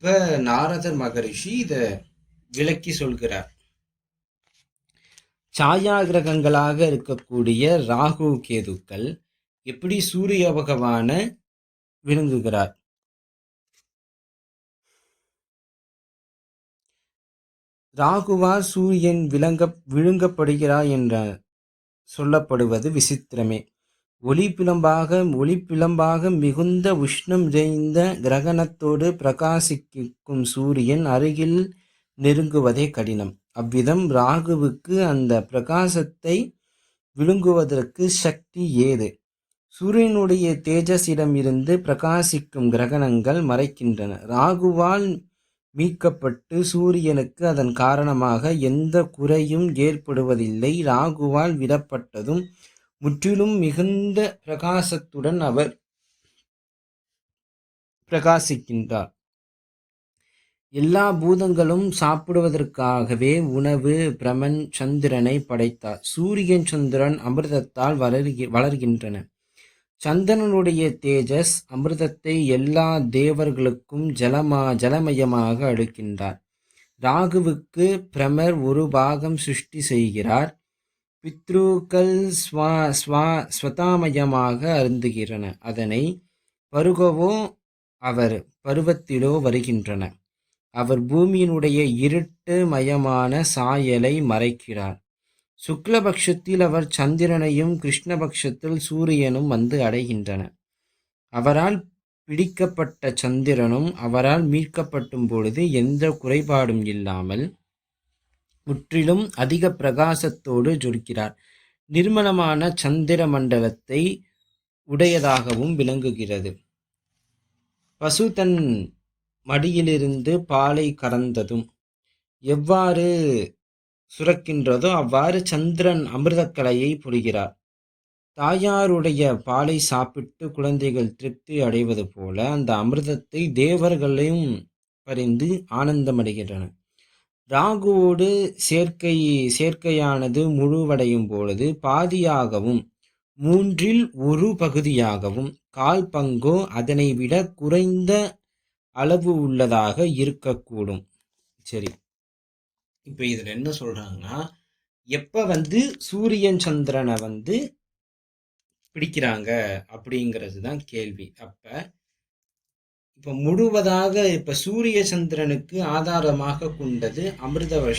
இப்ப நாரதர் மகரிஷி இத விளக்கி சொல்கிறார். சாயா கிரகங்களாக இருக்கக்கூடிய ராகு கேதுக்கள் எப்படி சூரிய பகவான விழுங்குகிறார். ராகுவால் சூரியன் விழுங்கப்படுகிறார் என்ற சொல்லப்படுவது விசித்திரமே. ஒளிப்பிழம்பாக மிகுந்த உஷ்ணம் நிறைந்த கிரகணத்தோடு பிரகாசிக்கும் சூரியன் அருகில் நெருங்குவதே கடினம். அவ்விதம் ராகுவுக்கு அந்த பிரகாசத்தை விழுங்குவதற்கு சக்தி ஏது? சூரியனுடைய தேஜஸிடம் இருந்து பிரகாசிக்கும் கிரகணங்கள் மறைக்கின்றன. ராகுவால் மீட்கப்பட்டு சூரியனுக்கு அதன் காரணமாக எந்த குறையும் ஏற்படுவதில்லை. ராகுவால் விடப்பட்டதும் முற்றிலும் மிகுந்த பிரகாசத்துடன் அவர் பிரகாசிக்கின்றார். எல்லா பூதங்களும் சாப்பிடுவதற்காகவே உணவு பிரமன் சந்திரனை படைத்தார். சூரியன் சந்திரன் அமிர்தத்தால் வளர்கின்றன. சந்திரனுடைய தேஜஸ் அமிர்தத்தை எல்லா தேவர்களுக்கும் ஜலமயமாக அளிக்கின்றார். ராகுவுக்கு பிரமர் ஒரு பாகம் சிருஷ்டி செய்கிறார். பித்ருக்கள் ஸ்வதாமயமாக அருந்துகின்றன. அதனை பருகவோ அவர் பருவத்திலோ வருகின்றன. அவர் பூமியினுடைய இருட்டு மயமான சாயலை மறைக்கிறார். சுக்லபக்ஷத்தில் அவர் சந்திரனையும் கிருஷ்ணபக்ஷத்தில் சூரியனும் வந்து அடைகின்றன. அவரால் பிடிக்கப்பட்ட சந்திரனும் அவரால் மீட்கப்படும் பொழுது எந்த குறைபாடும் இல்லாமல் முற்றிலும் அதிக பிரகாசத்தோடு ஜொலிக்கிறார். நிர்மலமான சந்திர மண்டலத்தை உடையதாகவும் விளங்குகிறது. பசு தன் மடியிலிருந்து பாலை கறந்ததும் எவ்வாறு சுரக்கின்றதோ அவ்வாறு சந்திரன் அமிர்தக்கலையை பொழிகிறார். தாயாருடைய பாலை சாப்பிட்டு குழந்தைகள் திருப்தி அடைவது போல அந்த அமிர்தத்தை தேவர்களையும் பறிந்து ஆனந்தமடைகின்றன. ராகுவோடு சேர்க்கையானது முழுவடையும் பொழுது பாதியாகவும் 1/3 பகுதியாகவும் 1/4 பங்கோ அதனை விட குறைந்த அளவு உள்ளதாக இருக்கக்கூடும். சரி, இப்போ இதில் என்ன சொல்றாங்கன்னா, எப்ப சூரியன் சந்திரனை பிடிக்கிறாங்க அப்படிங்கிறது தான் கேள்வி. இப்ப முழுவதாக இப்ப சூரிய சந்திரனுக்கு ஆதாரமாக கொண்டது அமிர்த